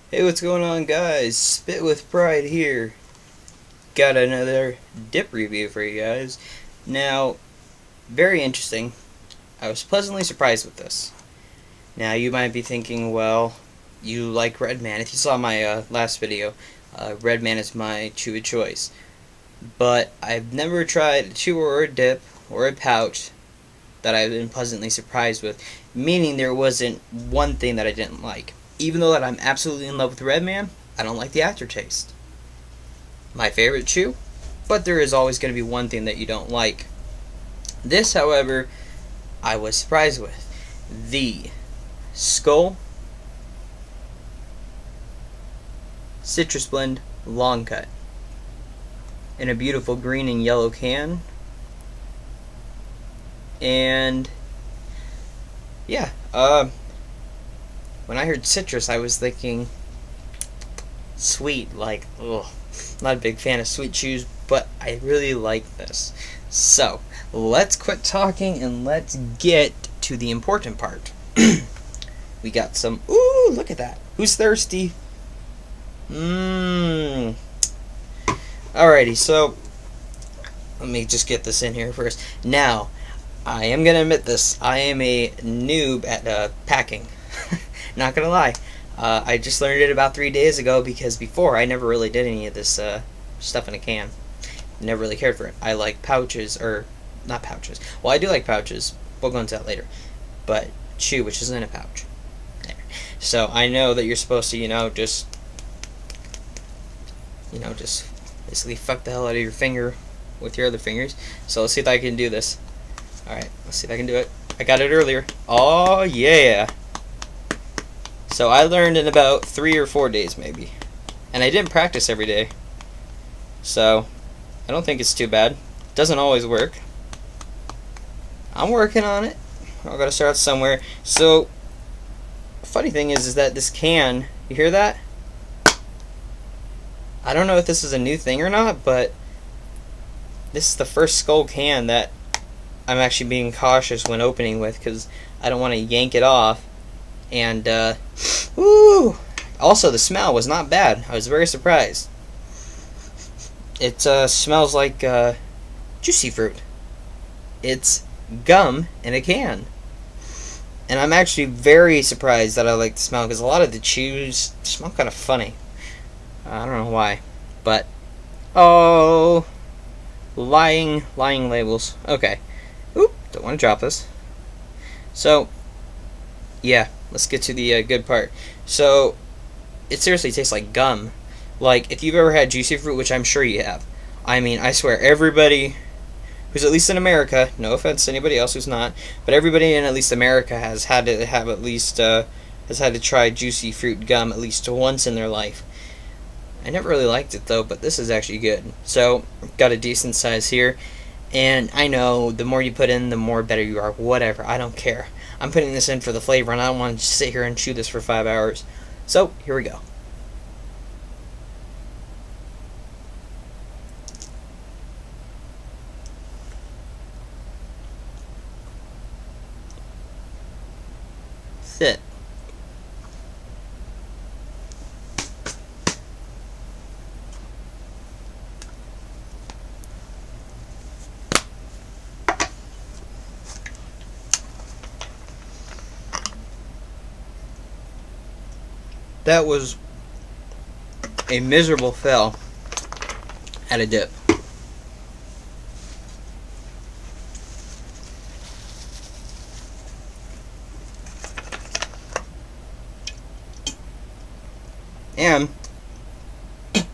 Hey, what's going on, guys? SpitWithPride here. Got another dip review for you guys. Now, very interesting. I was pleasantly surprised with this. Now, you might be thinking, well, you like Red Man. If you saw my last video, Red Man is my chew of choice. But I've never tried a chew or a dip or a pouch that I've been pleasantly surprised with, meaning there wasn't one thing that I didn't like. Even though that I'm absolutely in love with Red Man, I don't like the aftertaste. My favorite chew, but there is always going to be one thing that you don't like. This, however, I was surprised with. The Skoal Citrus Blend Long Cut in a beautiful green and yellow can. And yeah, when I heard citrus, I was thinking sweet, like, ugh. Not a big fan of sweet chews, but I really like this. So, let's quit talking and let's get to the important part. We got some, ooh, look at that. Who's thirsty? Alrighty, so, let me just get this in here first. Now, I am going to admit this. I am a noob at packing. Not gonna lie, I just learned it about 3 days ago because before I never really did any of this stuff in a can. Never really cared for it. I like pouches, or not pouches. Well, I do like pouches. We'll go into that later. But chew, which is in a pouch. There. So I know that you're supposed to, just basically fuck the hell out of your finger with your other fingers. So let's see if I can do this. All right, let's see if I can do it. I got it earlier. Oh yeah. So I learned in about 3 or 4 days maybe. And I didn't practice every day. So I don't think it's too bad. Doesn't always work. I'm working on it. I've got to start somewhere. So funny thing is that this can, you hear that? I don't know if this is a new thing or not, but this is the first Skoal can that I'm actually being cautious when opening with, because I don't want to yank it off. And, ooh, also the smell was not bad. I was very surprised. It smells like juicy fruit. It's gum in a can. And I'm actually very surprised that I like the smell, because a lot of the chews smell kind of funny. I don't know why. But, oh, lying labels. Okay. Oop, don't want to drop this. So, yeah, let's get to the good part. So, it seriously tastes like gum. Like, if you've ever had juicy fruit, which I'm sure you have. I mean, I swear, everybody who's at least in America, no offense to anybody else who's not, but everybody in at least America has had to have at least, has had to try juicy fruit gum at least once in their life. I never really liked it, though, but this is actually good. So, got a decent size here. And I know the more you put in, the more better you are. Whatever, I don't care. I'm putting this in for the flavor, and I don't want to sit here and chew this for 5 hours. So, here we go. Sit. That was a miserable fail at a dip. And the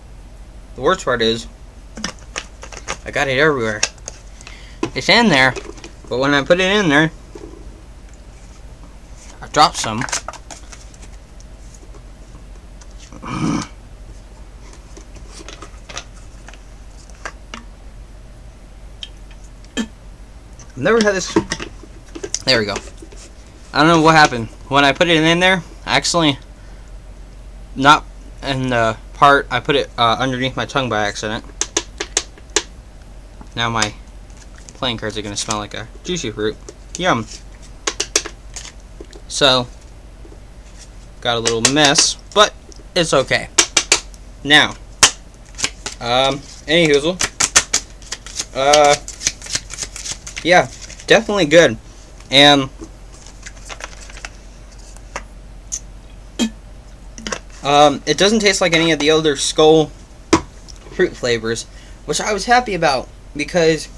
worst part is, I got it everywhere. It's in there, but when I put it in there, I dropped some. I've never had this. There we go. I don't know what happened. When I put it in there, actually, not in the part, I put it underneath my tongue by accident. Now my playing cards are going to smell like a juicy fruit. Yum. So, got a little mess, but it's okay. Now, any hoozle. Yeah, definitely good. And it doesn't taste like any of the other Skoal fruit flavors, which I was happy about because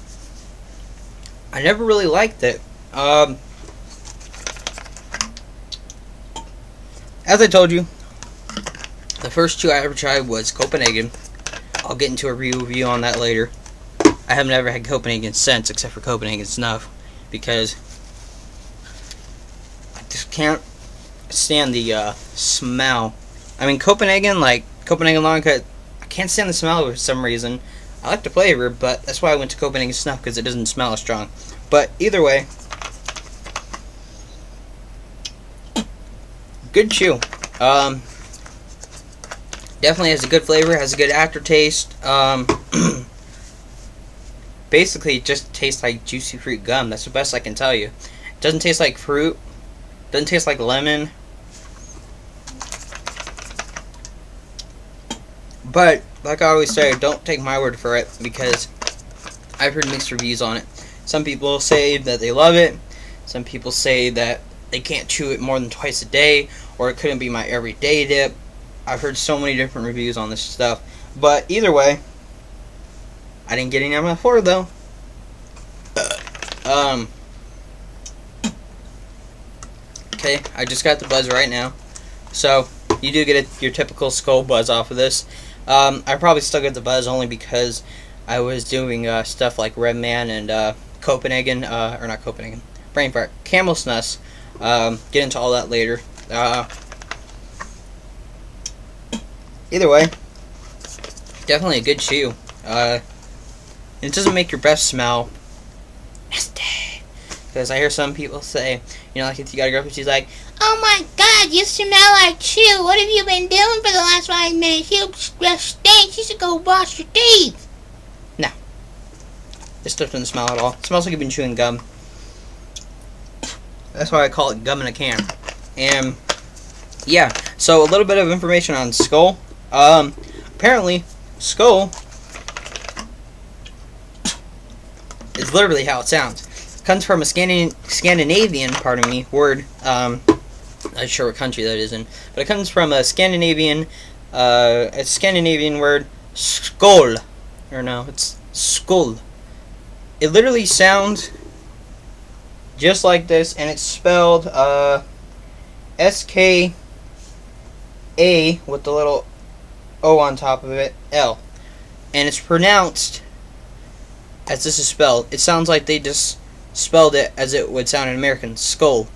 I never really liked it. As I told you, the first two I ever tried was Copenhagen. I'll get into a review on that later. I have never had Copenhagen since, except for Copenhagen Snuff, because I just can't stand the smell. I mean, Copenhagen, like Copenhagen Long Cut, I can't stand the smell for some reason. I like the flavor, but that's why I went to Copenhagen Snuff, because it doesn't smell as strong. But either way, good chew. Definitely has a good flavor, has a good aftertaste. Basically, it just tastes like juicy fruit gum. That's the best I can tell you. It doesn't taste like fruit. Doesn't taste like lemon. But, like I always say, don't take my word for it, because I've heard mixed reviews on it. Some people say that they love it. Some people say that they can't chew it more than twice a day, or it couldn't be my everyday dip. I've heard so many different reviews on this stuff. But either way, I didn't get any on my floor though. Okay, I just got the buzz right now. So, you do get your typical Skoal buzz off of this. I probably still get the buzz only because I was doing stuff like Red Man and Copenhagen, or not Copenhagen, brain fart, Camel Snus. Get into all that later. Either way, definitely a good chew. It doesn't make your breath smell nasty. Because I hear some people say, you know, like if you got a girlfriend, she's like, "Oh my God, you smell like chew. What have you been doing for the last 5 minutes? You just stink. You should go wash your teeth." No. This stuff doesn't smell at all. It smells like you've been chewing gum. That's why I call it gum in a can. And, yeah. So, a little bit of information on Skoal. Apparently, Skoal is literally how it sounds. It comes from a Scandinavian, word. Not sure what country that is in, but it comes from a Scandinavian word, Skål. Or no, it's Skål. It literally sounds just like this, and it's spelled S-K-A with the little O on top of it, L. And it's pronounced as this is spelled. It sounds like they just spelled it as it would sound in American, Skoal.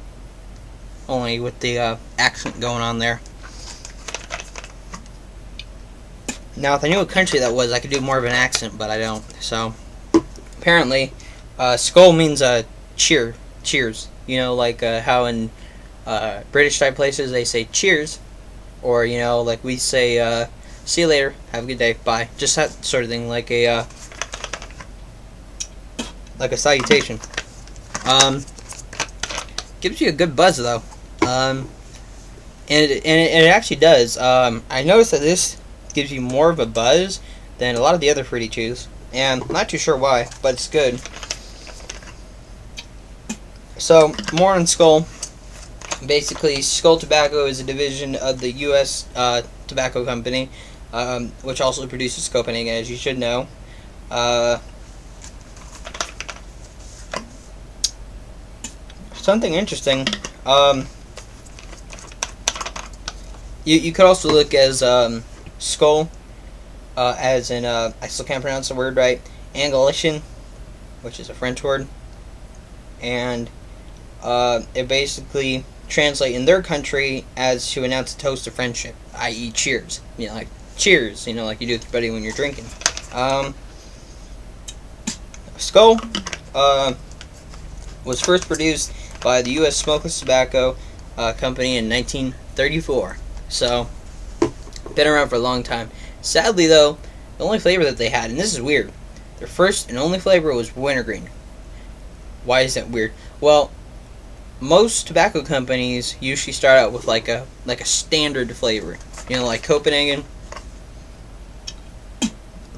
Only with the accent going on there. Now, if I knew what country that was, I could do more of an accent, but I don't. So, apparently, Skoal means cheers. You know, like how in British type places they say cheers, or you know, like we say see you later, have a good day, bye. Just that sort of thing, like a salutation. Gives you a good buzz though, and it actually does. I noticed that this gives you more of a buzz than a lot of the other fruity chews, and I'm not too sure why, but it's good. So, more on Skoal. Basically, Skoal Tobacco is a division of the US Tobacco Company, which also produces Copenhagen, as you should know. Something interesting. You could also look as Skoal, as in I still can't pronounce the word right. Anglicisation, which is a French word, and it basically translates in their country as to announce a toast of friendship, i.e., cheers. You know, like cheers. You know, like you do with your buddy when you're drinking. Skoal was first produced by the US Smokeless Tobacco Company in 1934. So, been around for a long time. Sadly, though, the only flavor that they had, and this is weird, their first and only flavor was wintergreen. Why is that weird? Well, most tobacco companies usually start out with like a standard flavor. You know, like Copenhagen.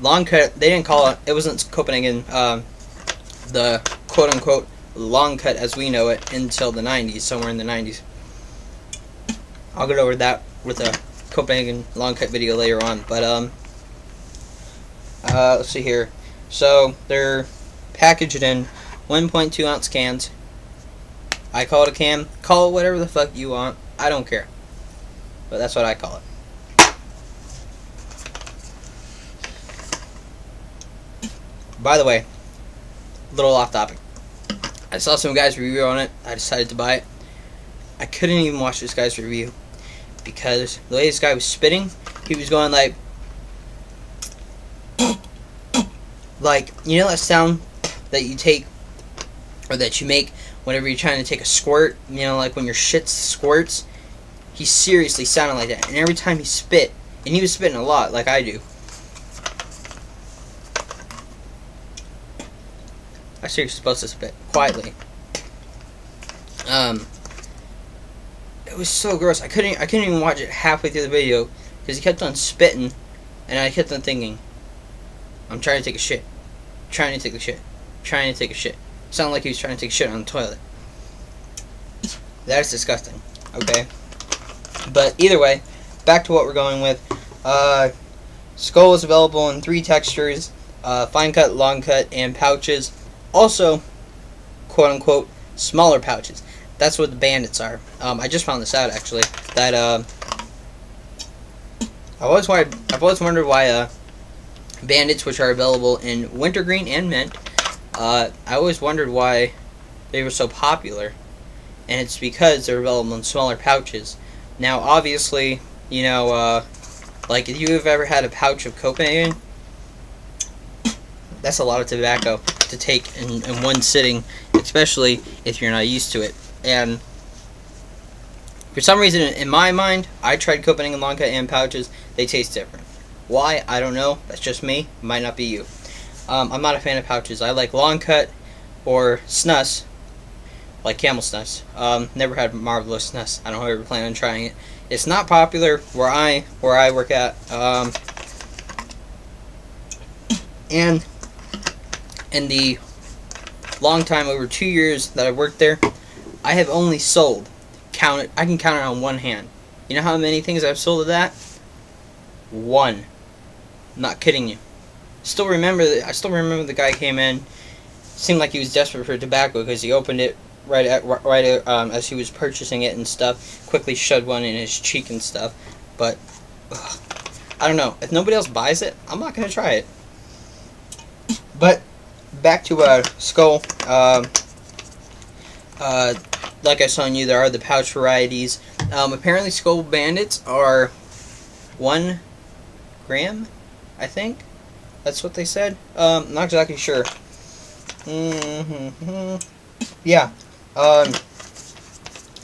Long cut, they didn't call it, it wasn't Copenhagen, the quote-unquote long cut as we know it until the 90s, somewhere in the 90s. I'll get over that with a Copenhagen long cut video later on, but let's see here. So they're packaged in 1.2 ounce cans. I call it a can. Call it whatever the fuck you want. I don't care. But that's what I call it. By the way, a little off topic. I saw some guy's review on it. I decided to buy it. I couldn't even watch this guy's review because the way this guy was spitting, he was going like, you know that sound that you take or that you make whenever you're trying to take a squirt, you know, like when your shit squirts. He seriously sounded like that, and every time he spit, and he was spitting a lot like I do. I see you're supposed to spit quietly. It was so gross. I couldn't even watch it halfway through the video because he kept on spitting, and I kept on thinking, I'm trying to take a shit, trying to take a shit, trying to take a shit. Sounded like he was trying to take a shit on the toilet. That is disgusting. Okay, but either way, back to what we're going with. Skoal is available in 3 textures: fine cut, long cut, and pouches. Also, quote unquote, smaller pouches. That's what the bandits are. I just found this out actually. That I've always wondered why bandits, which are available in wintergreen and mint, I always wondered why they were so popular, and it's because they're available in smaller pouches. Now, obviously, you know, like if you have ever had a pouch of Copenhagen, that's a lot of tobacco to take in one sitting, especially if you're not used to it. And for some reason, in my mind, I tried Copenhagen long cut and pouches. They taste different. Why? I don't know. That's just me. Might not be you. I'm not a fan of pouches. I like long cut or snus, like camel snus. Never had marvelous snus. I don't ever plan on trying it. It's not popular where I work at. And in the long time, over 2 years that I've worked there, I have only sold, I can count it on one hand. You know how many things I've sold of that? 1. I'm not kidding you. I still remember the guy came in, seemed like he was desperate for tobacco because he opened it right as he was purchasing it and stuff, quickly shoved one in his cheek and stuff. But I don't know, if nobody else buys it, I'm not going to try it. But back to Skoal. Like I was telling you, there are the pouch varieties. Apparently Skoal Bandits are 1 gram, I think. That's what they said. Not exactly sure. Yeah.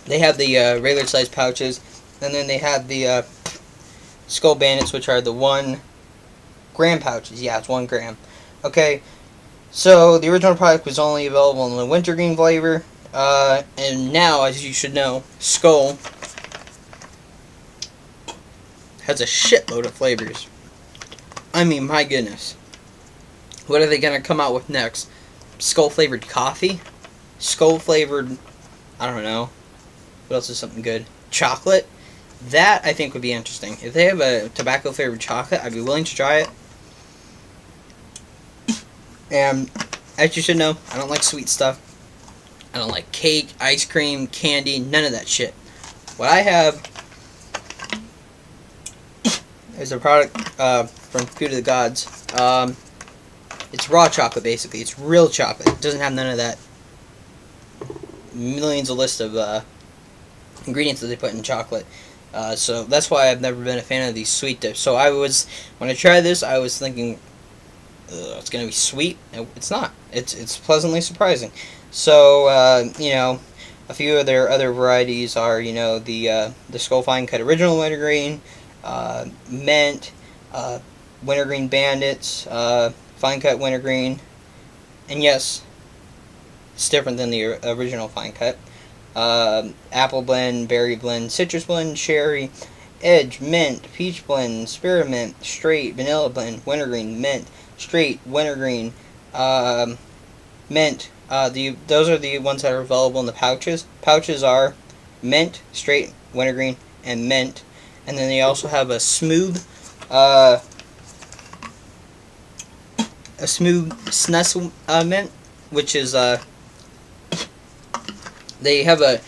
They have the regular size pouches, and then they have the Skoal Bandits, which are the 1 gram pouches. Yeah, it's 1 gram. Okay. So the original product was only available in the wintergreen flavor. And now, as you should know, Skoal has a shitload of flavors. I mean, my goodness. What are they going to come out with next? Skoal flavored coffee? Skoal flavored, I don't know. What else is something good? Chocolate? That, I think, would be interesting. If they have a tobacco flavored chocolate, I'd be willing to try it. And, as you should know, I don't like sweet stuff. I don't like cake, ice cream, candy, none of that shit. What I have is a product from Food of the Gods. It's raw chocolate, basically. It's real chocolate. It doesn't have none of that millions of list of ingredients that they put in chocolate. So that's why I've never been a fan of these sweet dips. So when I tried this, I was thinking, it's going to be sweet. It's not. It's pleasantly surprising. So, you know, a few of their other varieties are, you know, the Skoal Fine Cut Original Wintergreen, Mint, Wintergreen Bandits, Fine Cut Wintergreen, and yes, it's different than the original Fine Cut. apple blend, berry blend, citrus blend, cherry, edge, mint, peach blend, spearmint, straight, vanilla blend, wintergreen, mint, straight, wintergreen, mint. Those are the ones that are available in the pouches. Pouches are mint, straight, wintergreen, and mint. And then they also have a smooth snus mint, which is they have the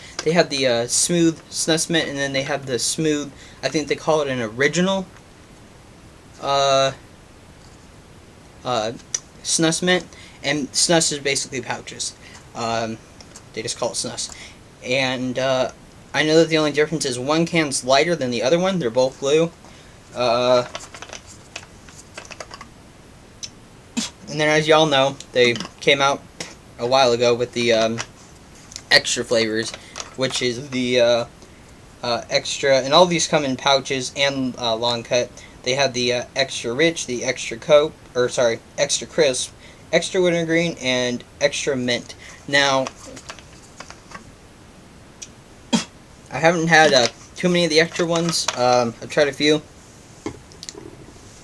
smooth snus mint, and then they have the smooth, I think they call it an original snus mint, and snus is basically pouches. They just call it snus. And I know that the only difference is one can's lighter than the other one. They're both blue. And then, as y'all know, they came out a while ago with the extra flavors, which is the extra, and all these come in pouches and long cut. They have the extra rich, the extra extra crisp, extra wintergreen, and extra mint. Now, I haven't had too many of the extra ones. I've tried a few.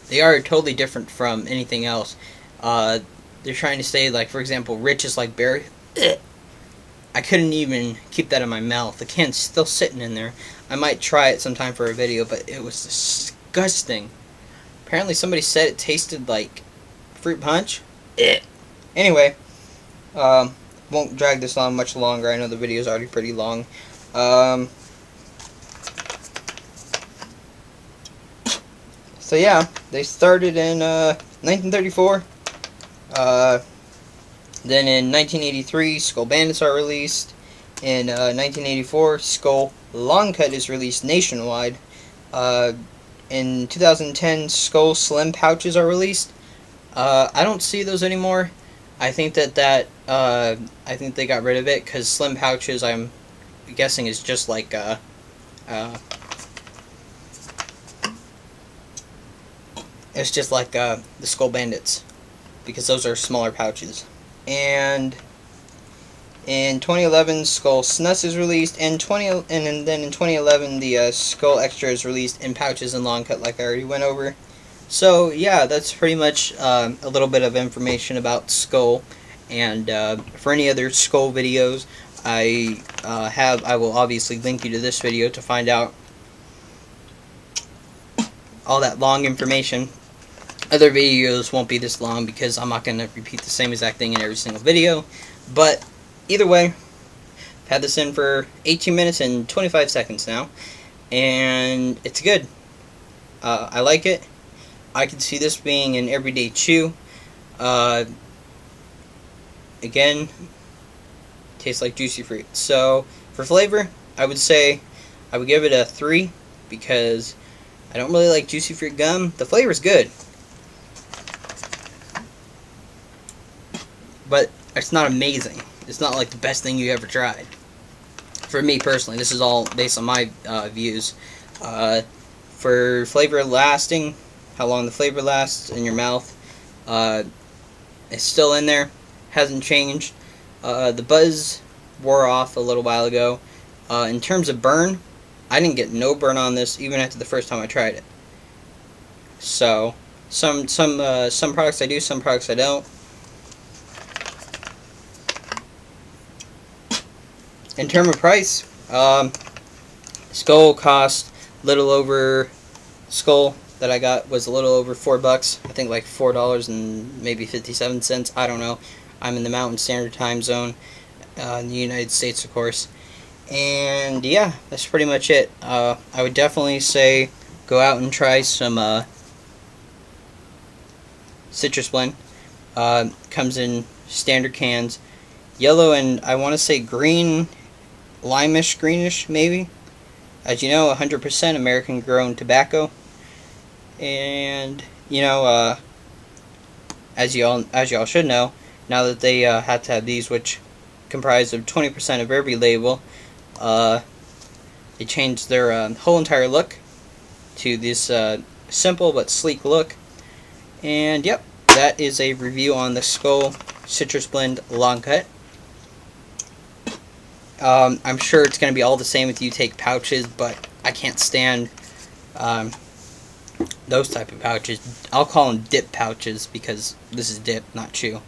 They are totally different from anything else. They're trying to say, like, for example, rich is like berry. I couldn't even keep that in my mouth. The can's still sitting in there. I might try it sometime for a video, but it was disgusting. Apparently somebody said it tasted like fruit punch. Anyway, won't drag this on much longer. I know the video is already pretty long. So yeah, they started in 1934. Then in 1983, Skoal Bandits are released. In 1984, Skoal Long Cut is released nationwide. In 2010, Skoal Slim Pouches are released. I don't see those anymore. I think that I think they got rid of it because Slim Pouches, I'm guessing, is just like it's just like the Skoal Bandits, because those are smaller pouches. And in 2011, Skoal Snus is released, and then in 2011, the Skoal Extra is released in pouches and long cut, like I already went over. So yeah, that's pretty much a little bit of information about Skoal. And for any other Skoal videos, I will obviously link you to this video to find out all that long information. Other videos won't be this long because I'm not going to repeat the same exact thing in every single video. But either way, I've had this in for 18 minutes and 25 seconds now, and it's good. I like it. I can see this being an everyday chew. Again, tastes like juicy fruit. So for flavor, I would say I would give it a 3 because I don't really like juicy fruit gum. The flavor's good, but it's not amazing. It's not like the best thing you ever tried. For me personally, this is all based on my views. For flavor lasting, how long the flavor lasts in your mouth, it's still in there, hasn't changed. The buzz wore off a little while ago. In terms of burn, I didn't get no burn on this even after the first time I tried it. So some products I do, some products I don't. In terms of price, Skoal cost little over. Skoal that I got was a little over $4. I think like $4 and maybe 57 cents. I don't know. I'm in the Mountain Standard Time Zone in the United States, of course. And yeah, that's pretty much it. I would definitely say go out and try some citrus blend. Comes in standard cans, yellow and I want to say green, limeish, greenish maybe. As you know, 100% American grown tobacco. And you know, as y'all should know, now that they have to have these, which comprise of 20% of every label, they changed their whole entire look to this simple but sleek look. And yep, that is a review on the Skoal Citrus Blend Long Cut. I'm sure it's going to be all the same if you take pouches, but I can't stand those type of pouches. I'll call them dip pouches because this is dip, not chew.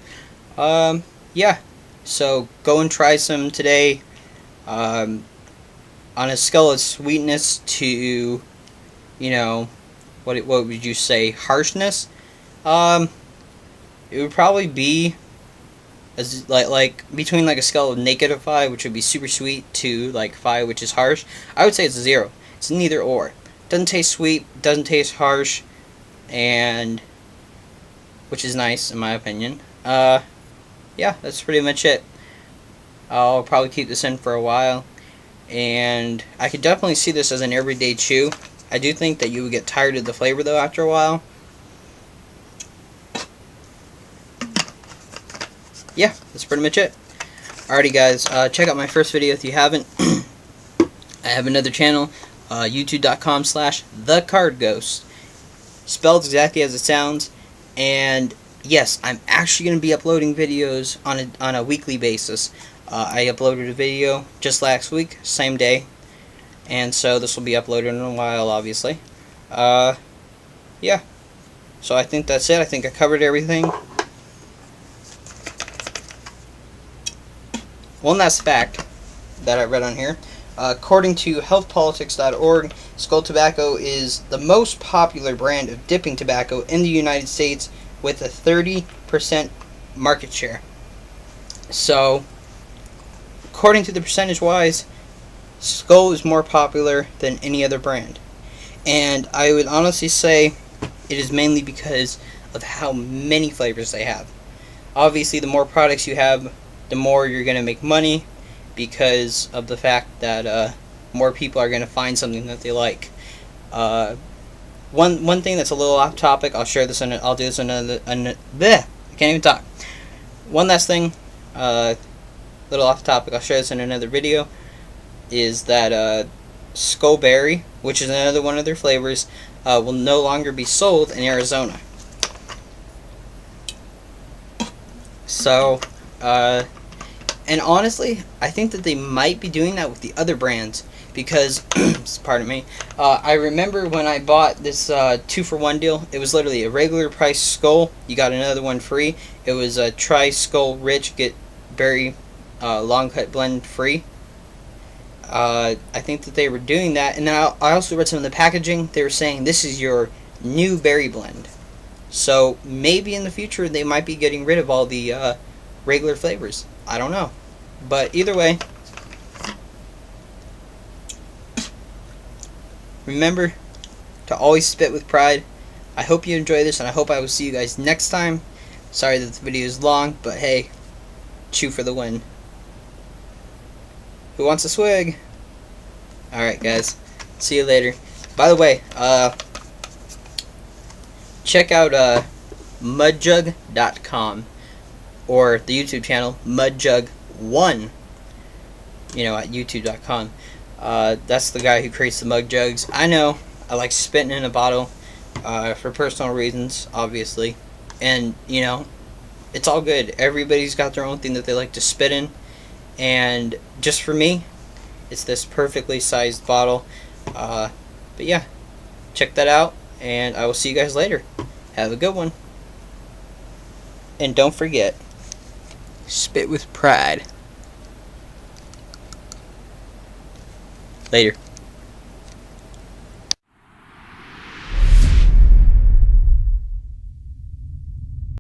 Yeah, so go and try some today. On a scale of sweetness to, you know, what would you say, harshness? It would probably be as like between like a scale of -5, which would be super sweet, to like 5, which is harsh. I would say it's a 0. It's neither or. Doesn't taste sweet, doesn't taste harsh, and which is nice in my opinion. Yeah, that's pretty much it. I'll probably keep this in for a while, and I could definitely see this as an everyday chew. I do think that you would get tired of the flavor though after a while. Yeah, that's pretty much it. Alrighty guys, check out my first video if you haven't. I have another channel, youtube.com/thecardghost, spelled exactly as it sounds. And yes, I'm actually going to be uploading videos on a weekly basis. I uploaded a video just last week, same day, and so this will be uploaded in a while, obviously. Yeah, so I think that's it. I think I covered everything. One last fact that I read on here. According to healthpolitics.org, Skoal Tobacco is the most popular brand of dipping tobacco in the United States with a 30% market share. So, according to the percentage-wise, Skoal is more popular than any other brand. And I would honestly say it is mainly because of how many flavors they have. Obviously, the more products you have, the more you're going to make money, because of the fact that more people are going to find something that they like. One thing that's a little off topic, I'll do this another. I can't even talk. One last thing, little off topic, I'll share this in another video, is that Skoal Berry, which is another one of their flavors, will no longer be sold in Arizona. So, and honestly, I think that they might be doing that with the other brands, because, pardon me, I remember when I bought this 2-for-1 deal, it was literally a regular price Skoal, you got another one free. It was a try Skoal Rich, get berry long cut blend free. I think that they were doing that, and then I also read some of the packaging. They were saying this is your new berry blend. So maybe in the future they might be getting rid of all the regular flavors. I don't know. But either way, remember to always spit with pride. I hope you enjoy this, and I hope I will see you guys next time. Sorry that the video is long, but hey, chew for the win. Who wants a swig? Alright guys, see you later. By the way, check out mudjug.com or the YouTube channel mudjug1, you know, at youtube.com. That's the guy who creates the mug jugs. I know, I like spitting in a bottle for personal reasons, obviously, and you know, it's all good. Everybody's got their own thing that they like to spit in, and just for me, it's this perfectly sized bottle. But yeah, check that out, and I will see you guys later. Have a good one. And don't forget, spit with pride. Later.